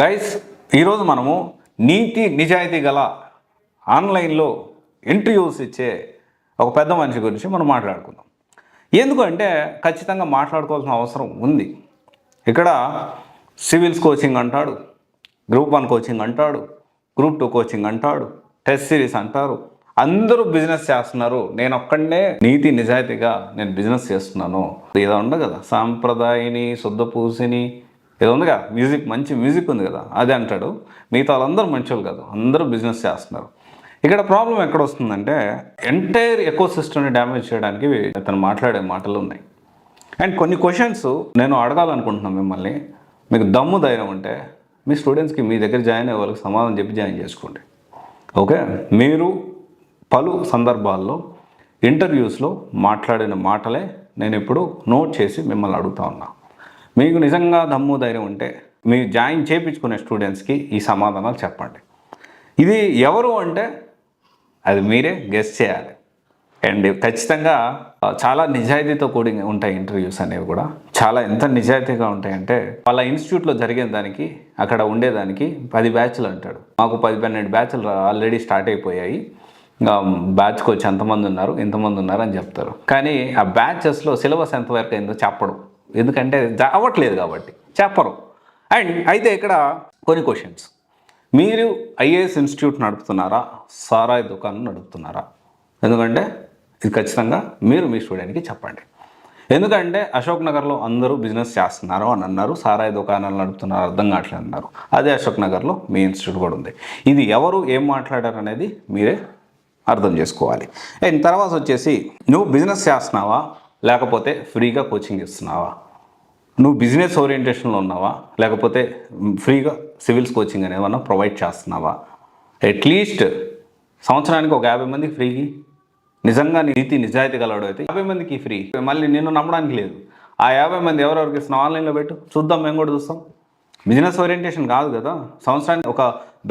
Guys, ఈరోజు మనము నీతి నిజాయితీ గల ఆన్లైన్లో ఇంటర్వ్యూస్ ఇచ్చే ఒక పెద్ద మనిషి గురించి మనం మాట్లాడుకుందాం. ఎందుకంటే ఖచ్చితంగా మాట్లాడుకోవాల్సిన అవసరం ఉంది. ఇక్కడ సివిల్స్ కోచింగ్ అంటాడు, గ్రూప్ 1 కోచింగ్ అంటాడు, గ్రూప్ 2 కోచింగ్ అంటాడు, టెస్ట్ సిరీస్ అంటారు. అందరూ బిజినెస్ చేస్తున్నారు. నేను ఒక్కడే నీతి నిజాయితీగా నేను బిజినెస్ చేస్తున్నాను. ఏదో ఉండదు కదా, సాంప్రదాయని శుద్ధపూసిని ఏదో ఉంది కదా, మ్యూజిక్ మంచి మ్యూజిక్ ఉంది కదా, అది అంటాడు. మిగతా వాళ్ళందరూ మంచోళ్ళు కాదు, అందరూ బిజినెస్ చేస్తున్నారు. ఇక్కడ ప్రాబ్లం ఎక్కడ వస్తుందంటే ఎంటైర్ ఎకో సిస్టమ్ని డ్యామేజ్ చేయడానికి అతను మాట్లాడే మాటలు ఉన్నాయి. అండ్ కొన్ని క్వశ్చన్స్ నేను అడగాలనుకుంటున్నాను మిమ్మల్ని. మీకు దమ్ము ధైర్యం ఉంటే మీ స్టూడెంట్స్కి మీ దగ్గర జాయిన్ అయ్యే వాళ్ళకి సమాధానం చెప్పి జాయిన్ చేసుకోండి. ఓకే, మీరు పలు సందర్భాల్లో ఇంటర్వ్యూస్లో మాట్లాడిన మాటలే నేను ఇప్పుడు నోట్ చేసి మిమ్మల్ని అడుగుతా ఉన్నా. మీకు నిజంగా దమ్ము ధైర్యం ఉంటే మీరు జాయిన్ చేయించుకునే స్టూడెంట్స్కి ఈ సమాధానాలు చెప్పండి. ఇది ఎవరు అంటే అది మీరే గెస్ చేయాలి. అండ్ ఖచ్చితంగా చాలా నిజాయితీతో కూడి ఉంటాయి ఇంటర్వ్యూస్ అనేవి కూడా. చాలా ఎంత నిజాయితీగా ఉంటాయంటే వాళ్ళ ఇన్స్టిట్యూట్లో జరిగే దానికి అక్కడ ఉండేదానికి 10 బ్యాచ్లు అంటాడు. మాకు 10-12 బ్యాచ్లు ఆల్రెడీ స్టార్ట్ అయిపోయాయి, బ్యాచ్కి వచ్చి ఎంతమంది ఉన్నారు, ఎంతమంది ఉన్నారు అని చెప్తారు. కానీ ఆ బ్యాచెస్లో సిలబస్ ఎంతవరకు అయిందో చెప్పడం, ఎందుకంటే అవ్వట్లేదు కాబట్టి చెప్పరు. అండ్ అయితే ఇక్కడ కొన్ని క్వశ్చన్స్. మీరు ఐఏఎస్ ఇన్స్టిట్యూట్ నడుపుతున్నారా, సారాయి దుకాణం నడుపుతున్నారా? ఎందుకంటే ఇది ఖచ్చితంగా మీరు మీ స్టూడెంట్కి చెప్పండి. ఎందుకంటే అశోక్ నగర్లో అందరూ బిజినెస్ చేస్తున్నారు అని అన్నారు, సారాయి దుకాణాలు నడుపుతున్నారు అర్థం కావట్లేదు అన్నారు. అదే అశోక్ నగర్లో మీ ఇన్స్టిట్యూట్ కూడా ఉంది. ఇది ఎవరు ఏం మాట్లాడారు అనేది మీరే అర్థం చేసుకోవాలి. అండ్ తర్వాత వచ్చేసి నువ్వు బిజినెస్ చేస్తున్నావా లేకపోతే ఫ్రీగా కోచింగ్ ఇస్తున్నావా? నువ్వు బిజినెస్ ఓరియంటేషన్లో ఉన్నావా లేకపోతే ఫ్రీగా సివిల్స్ కోచింగ్ అనేది ఏమన్నా ప్రొవైడ్ చేస్తున్నావా? అట్లీస్ట్ సంవత్సరానికి ఒక 50 మందికి ఫ్రీకి, నిజంగా నీతి నిజాయితీ గలవాడు అయితే 50 మందికి ఫ్రీ. మళ్ళీ నిన్ను నమ్మడానికి లేదు. ఆ 50 మంది ఎవరెవరికి ఇస్తున్నావు ఆన్లైన్లో పెట్టు, చూద్దాం, మేము కూడా చూస్తాం. బిజినెస్ ఓరియంటేషన్ కాదు కదా. సంవత్సరానికి ఒక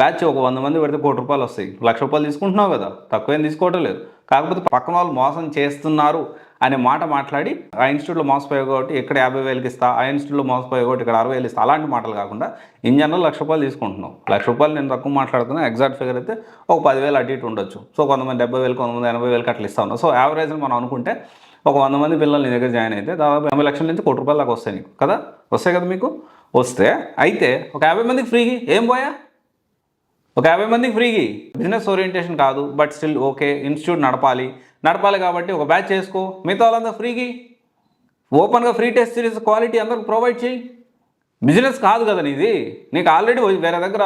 బ్యాచ్ ఒక 100 మంది పెడితే ₹1,00,000 వస్తాయి. ₹1,00,000 తీసుకుంటున్నావు కదా, తక్కువేం తీసుకోవటం లేదు. కాకపోతే పక్కన వాళ్ళు మోసం చేస్తున్నారు అనే మాట మాట్లాడి ఆ ఇన్స్టిట్యూట్లో మోసపోయే కాబట్టి ఇక్కడ 50,000కి ఇస్తా, ఆ ఇన్స్టిట్యూట్లో మోసపోయే కాబట్టి ఇక్కడ 60,000 ఇస్తా, అలాంటి మాటలు కాకుండా ఇన్ జనరల్ ₹1,00,000 తీసుకుంటున్నావు. ₹1,00,000 నేను తక్కువ మాట్లాడుతున్నా, ఎగ్జాక్ట్ ఫిగర్ అయితే ఒక 10,000 అటు ఇటు ఉండొచ్చు. సో కొంతమంది 70,000, కొంతమంది 80,000 అట్లా ఇస్తా ఉన్నావు. సో యావరేజ్ మనం అనుకుంటే ఒక 100 మంది పిల్లలు నీ దగ్గర జాయిన్ అయితే దాదాపు 80 లక్షల నుంచి ₹1,00,000 దాకా వస్తాయి నీకు కదా, వస్తాయి కదా మీకు. వస్తే అయితే ఒక 50 మందికి ఫ్రీకి ఏం పోయా, ఒక 50 మందికి ఫ్రీకి. బిజినెస్ ఓరియంటేషన్ కాదు, బట్ స్టిల్ ఓకే, ఇన్స్టిట్యూట్ నడపాలి కాబట్టి ఒక బ్యాచ్ చేసుకో. మిగతా వాళ్ళందరూ ఫ్రీకి ఓపెన్గా ఫ్రీ టెస్ట్ సిరీస్ క్వాలిటీ అందరికి ప్రొవైడ్ చేయి. బిజినెస్ కాదు కదా నీది, నీకు ఆల్రెడీ వేరే దగ్గర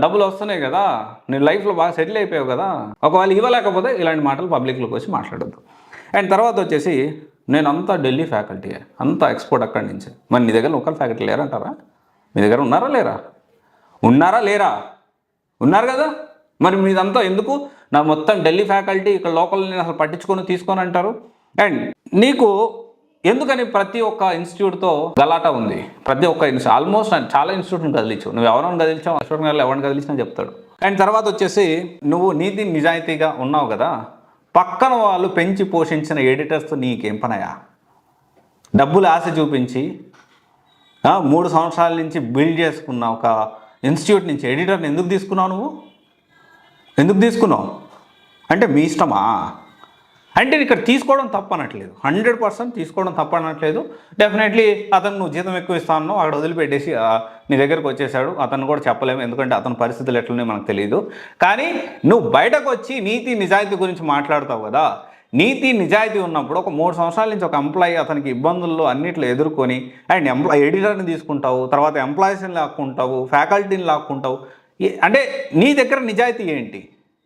డబ్బులు వస్తున్నాయి కదా, నీ లైఫ్లో బాగా సెటిల్ అయిపోయావు కదా. ఒకవేళ ఇవ్వలేకపోతే ఇలాంటి మాటలు పబ్లిక్లోకి వచ్చి మాట్లాడద్దు. అండ్ తర్వాత వచ్చేసి నేను అంతా ఢిల్లీ ఫ్యాకల్టీ, అంతా ఎక్స్పోర్ట్ అక్కడి నుంచి. మరి నీ దగ్గర లోకల్ ఫ్యాకల్టీ లేరంటారా? మీ దగ్గర ఉన్నారా లేరా? ఉన్నారు కదా. మరి మీదంతా ఎందుకు నా మొత్తం ఢిల్లీ ఫ్యాకల్టీ ఇక్కడ లోకల్ నేను అసలు తీసుకొని అంటారు? అండ్ నీకు ఎందుకని ప్రతి ఒక్క ఇన్స్టిట్యూట్తో గలాటా ఉంది? ప్రతి ఒక్క ఆల్మోస్ట్ చాలా ఇన్స్టిట్యూట్ని కదిలించావు. నువ్వు ఎవరైనా కదిలించావు, అశోక్ నగర్లో ఎవరిని కదిలించినా చెప్తాడు. అండ్ తర్వాత వచ్చేసి నువ్వు నీతి నిజాయితీగా ఉన్నావు కదా, పక్కన వాళ్ళు పెంచి పోషించిన ఎడిటర్స్తో నీకేం పనయా? డబ్బులు ఆశ చూపించి 3 సంవత్సరాల నుంచి బిల్డ్ చేసుకున్న ఒక ఇన్స్టిట్యూట్ నుంచి ఎడిటర్ని ఎందుకు తీసుకున్నావు? నువ్వు ఎందుకు తీసుకున్నావు అంటే మీ ఇష్టమా? అంటే ఇక్కడ తీసుకోవడం తప్పనట్లేదు, 100% తీసుకోవడం తప్పనట్లేదు. డెఫినెట్లీ అతను నువ్వు జీతం ఎక్కువ ఇస్తాను అక్కడ వదిలిపెట్టేసి నీ దగ్గరకు వచ్చేసాడు, అతను కూడా చెప్పలేము, ఎందుకంటే అతని పరిస్థితులు ఎట్లనే మనకు తెలియదు. కానీ నువ్వు బయటకు వచ్చి నీతి నిజాయితీ గురించి మాట్లాడతావు కదా. నీతి నిజాయితీ ఉన్నప్పుడు ఒక 3 సంవత్సరాల నుంచి ఒక ఎంప్లాయీ అతనికి ఇబ్బందుల్లో అన్నిట్లో ఎదుర్కొని అండ్ ఎడిటర్ని తీసుకుంటావు, తర్వాత ఎంప్లాయీస్ని లాక్కుంటావు, ఫ్యాకల్టీని లాక్కుంటావు. అంటే నీ దగ్గర నిజాయితీ ఏంటి?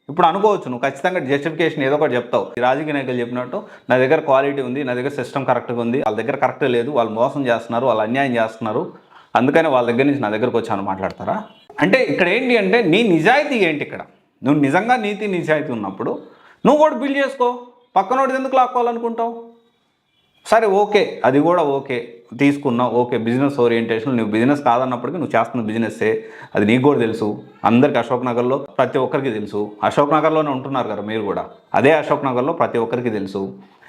ఇప్పుడు అనుకోవచ్చు నువ్వు ఖచ్చితంగా జస్టిఫికేషన్ ఏదో ఒకటి చెప్తావు. రాజకీయ నాయకులు చెప్పినట్టు నా దగ్గర క్వాలిటీ ఉంది, నా దగ్గర సిస్టమ్ కరెక్ట్గా ఉంది, వాళ్ళ దగ్గర కరెక్ట్ లేదు, వాళ్ళు మోసం చేస్తున్నారు, వాళ్ళు అన్యాయం చేస్తున్నారు, అందుకని వాళ్ళ దగ్గర నుంచి నా దగ్గరకు వచ్చాను మాట్లాడతారా? అంటే ఇక్కడ ఏంటి అంటే నీ నిజాయితీ ఏంటి? ఇక్కడ నువ్వు నిజంగా నీతి నిజాయితీ ఉన్నప్పుడు నువ్వు కూడా బిల్డ్ చేసుకో, పక్కనోడిది ఎందుకు లాక్కోవాలనుకుంటావు? సరే ఓకే, అది కూడా ఓకే, తీసుకున్నావు, ఓకే. బిజినెస్ ఓరియంటేషన్, నువ్వు బిజినెస్ కాదన్నప్పటికీ నువ్వు చేస్తున్న బిజినెస్సే, అది నీకు కూడా తెలుసు, అందరికి అశోక్ నగర్లో ప్రతి ఒక్కరికి తెలుసు. అశోక్ నగర్లోనే ఉంటున్నారు కదా మీరు కూడా, అదే అశోక్ నగర్లో ప్రతి ఒక్కరికి తెలుసు.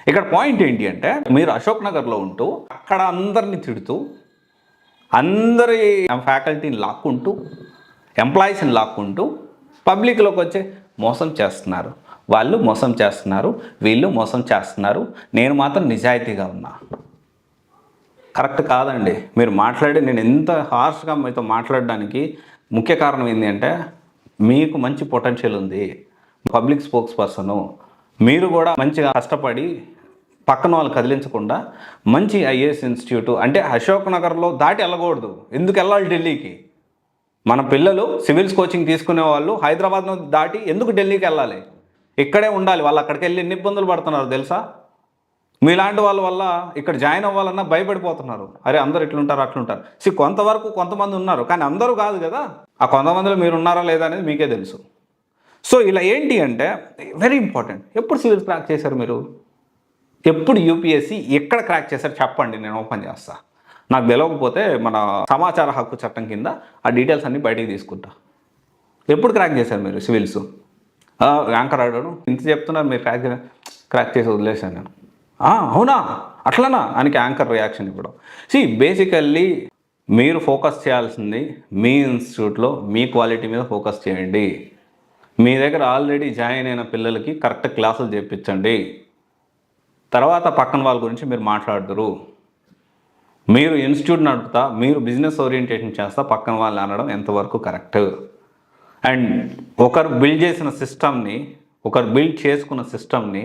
ఇక్కడ పాయింట్ ఏంటి అంటే మీరు అశోక్ నగర్లో ఉంటూ అక్కడ అందరినీ తిడుతూ అందరి ఫ్యాకల్టీని లాక్కుంటూ, ఎంప్లాయీస్ని లాక్కుంటూ పబ్లిక్లోకి వచ్చి మోసం చేస్తున్నారు. వాళ్ళు మోసం చేస్తున్నారు, వీళ్ళు మోసం చేస్తున్నారు, నేను మాత్రం నిజాయితీగా ఉన్నా. కరెక్ట్ కాదండి. మీరు నేను ఎంత హార్ష్గా మీతో మాట్లాడడానికి ముఖ్య కారణం ఏంటి అంటే, మీకు మంచి పొటెన్షియల్ ఉంది, పబ్లిక్ స్పోక్స్ పర్సను, మీరు కూడా మంచిగా కష్టపడి పక్కన వాళ్ళు కదిలించకుండా మంచి ఐఏఎస్ ఇన్స్టిట్యూట్ అంటే అశోక్ నగర్లో దాటి వెళ్ళకూడదు. ఎందుకు వెళ్ళాలి ఢిల్లీకి? మన పిల్లలు సివిల్స్ కోచింగ్ తీసుకునే వాళ్ళు హైదరాబాద్ను దాటి ఎందుకు ఢిల్లీకి వెళ్ళాలి? ఇక్కడే ఉండాలి. వాళ్ళు అక్కడికి వెళ్ళి ఎన్ని ఇబ్బందులు పడుతున్నారు తెలుసా? మీలాంటి వాళ్ళ వల్ల ఇక్కడ జాయిన్ అవ్వాలన్నా భయపడిపోతున్నారు. అరే అందరూ ఇట్లుంటారు అట్లుంటారు. కొంతవరకు కొంతమంది ఉన్నారు, కానీ అందరూ కాదు కదా. ఆ కొంతమందిలో మీరు ఉన్నారా లేదా అనేది మీకే తెలుసు. సో ఇలా ఏంటి అంటే వెరీ ఇంపార్టెంట్. ఎప్పుడు సివిల్స్ క్రాక్ చేశారు మీరు? ఎప్పుడు యూపీఎస్సీ ఎక్కడ క్రాక్ చేశారు చెప్పండి, నేను ఓపెన్ చేస్తా. నాకు తెలియకపోతే మన సమాచార హక్కు చట్టం కింద ఆ డీటెయిల్స్ అన్నీ బయటికి తీసుకుంటా. ఎప్పుడు క్రాక్ చేశారు మీరు సివిల్స్? యాంకర్ ఆడాడు ఇంత చెప్తున్నారు, మీరు క్రాక్ చేసి వదిలేశాను నేను. అవునా అట్లనా అని యాంకర్ రియాక్షన్ ఇవ్వడం. బేసికల్లీ మీరు ఫోకస్ చేయాల్సింది మీ ఇన్స్టిట్యూట్లో మీ క్వాలిటీ మీద ఫోకస్ చేయండి. మీ దగ్గర ఆల్రెడీ జాయిన్ అయిన పిల్లలకి కరెక్ట్ క్లాసులు చేయించండి. తర్వాత పక్కన వాళ్ళ గురించి మీరు మాట్లాడదురు. మీరు ఇన్స్టిట్యూట్ నడుపుతా, మీరు బిజినెస్ ఓరియంటేషన్ చేస్తా, పక్కన వాళ్ళు అనడం ఎంతవరకు కరెక్ట్? అండ్ ఒకరు బిల్డ్ చేసిన సిస్టమ్ని, ఒకరు బిల్డ్ చేసుకున్న సిస్టమ్ని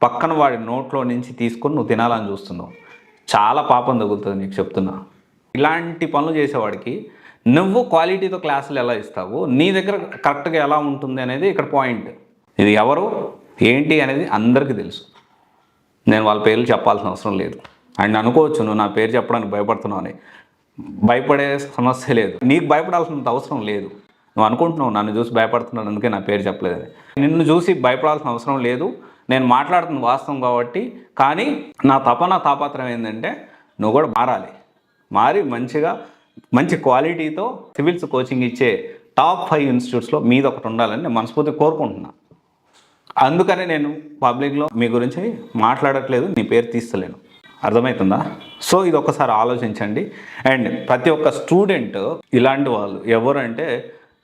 పక్కన వాడి నోట్లో నుంచి తీసుకొని నువ్వు తినాలని చూస్తున్నావు. చాలా పాపం తగులుతుంది నీకు చెప్తున్నా. ఇలాంటి పనులు చేసేవాడికి నువ్వు క్వాలిటీతో క్లాసులు ఎలా ఇస్తావు, నీ దగ్గర కరెక్ట్గా ఎలా ఉంటుంది అనేది ఇక్కడ పాయింట్. ఇది ఎవరు ఏంటి అనేది అందరికీ తెలుసు. నేను వాళ్ళ పేర్లు చెప్పాల్సిన అవసరం లేదు. అండ్ అనుకోవచ్చు నువ్వు నా పేరు చెప్పడానికి భయపడుతున్నావు అని. భయపడే సమస్య లేదు, నీకు భయపడాల్సినంత అవసరం లేదు. నువ్వు అనుకుంటున్నావు నన్ను చూసి భయపడుతున్నాను అందుకే నా పేరు చెప్పలేదని. నిన్ను చూసి భయపడాల్సిన అవసరం లేదు. నేను మాట్లాడుతున్న వాస్తవం కాబట్టి. కానీ నా తాపత్రయం ఏంటంటే నువ్వు కూడా మారి మంచిగా మంచి క్వాలిటీతో సివిల్స్ కోచింగ్ ఇచ్చే టాప్ 5 ఇన్స్టిట్యూట్స్లో మీది ఒకటి ఉండాలని నేను మనస్ఫూర్తిగా కోరుకుంటున్నాను. అందుకనే నేను పబ్లిక్లో మీ గురించి మాట్లాడట్లేదు, నీ పేరు తీస్తలేను. అర్థమవుతుందా? సో ఇది ఒకసారి ఆలోచించండి. అండ్ ప్రతి ఒక్క స్టూడెంట్ ఇలాంటి వాళ్ళు ఎవరంటే,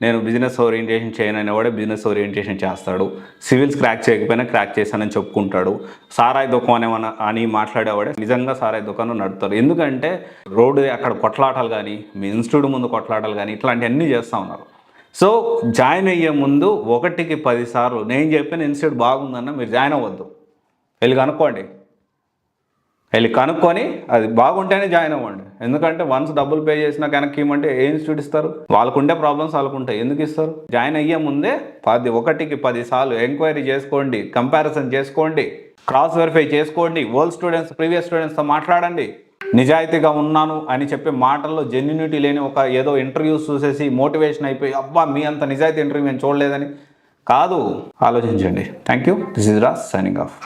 నేను బిజినెస్ ఓరియంటేషన్ చేయను అనేవాడే బిజినెస్ ఓరియంటేషన్ చేస్తాడు, సివిల్స్ క్రాక్ చేయకపోయినా క్రాక్ చేశానని చెప్పుకుంటాడు, సారాయి దుకాణం ఏమన్నా అని మాట్లాడేవాడే నిజంగా సారాయి దుకాణం నడుపుతారు. ఎందుకంటే రోడ్డు అక్కడ కొట్లాటాలు కానీ, మీ ఇన్స్టిట్యూట్ ముందు కొట్లాటాలు కానీ ఇట్లాంటివన్నీ చేస్తూ ఉన్నారు. సో జాయిన్ అయ్యే ముందు 1కి 10 సార్లు నేను చెప్పిన ఇన్స్టిట్యూట్ బాగుందన్న మీరు జాయిన్ అవ్వద్దు. వెళ్ళి కనుక్కొని అది బాగుంటేనే జాయిన్ అవ్వండి. ఎందుకంటే వన్స్ డబ్బులు పే చేసినా కనుక ఇవ్వమంటే ఏ ఇన్స్టిట్యూట్ ఇస్తారు? వాళ్ళకుండే ప్రాబ్లమ్స్ వాళ్ళకుంటాయి, ఎందుకు ఇస్తారు? జాయిన్ అయ్యే ముందే 1కి 10 సార్లు ఎంక్వైరీ చేసుకోండి, కంపారిజన్ చేసుకోండి, క్రాస్ వెరిఫై చేసుకోండి, ఓల్డ్ స్టూడెంట్స్ ప్రీవియస్ స్టూడెంట్స్తో మాట్లాడండి. నిజాయితీగా ఉన్నాను అని చెప్పే మాటల్లో జెన్యూనిటీ లేని ఒక ఏదో ఇంటర్వ్యూస్ చూసేసి మోటివేషన్ అయిపోయి అబ్బా మీ అంత నిజాయితీ ఇంటర్వ్యూ మేము చూడలేదని కాదు. ఆలోచించండి. Thank you. This is Raj signing off.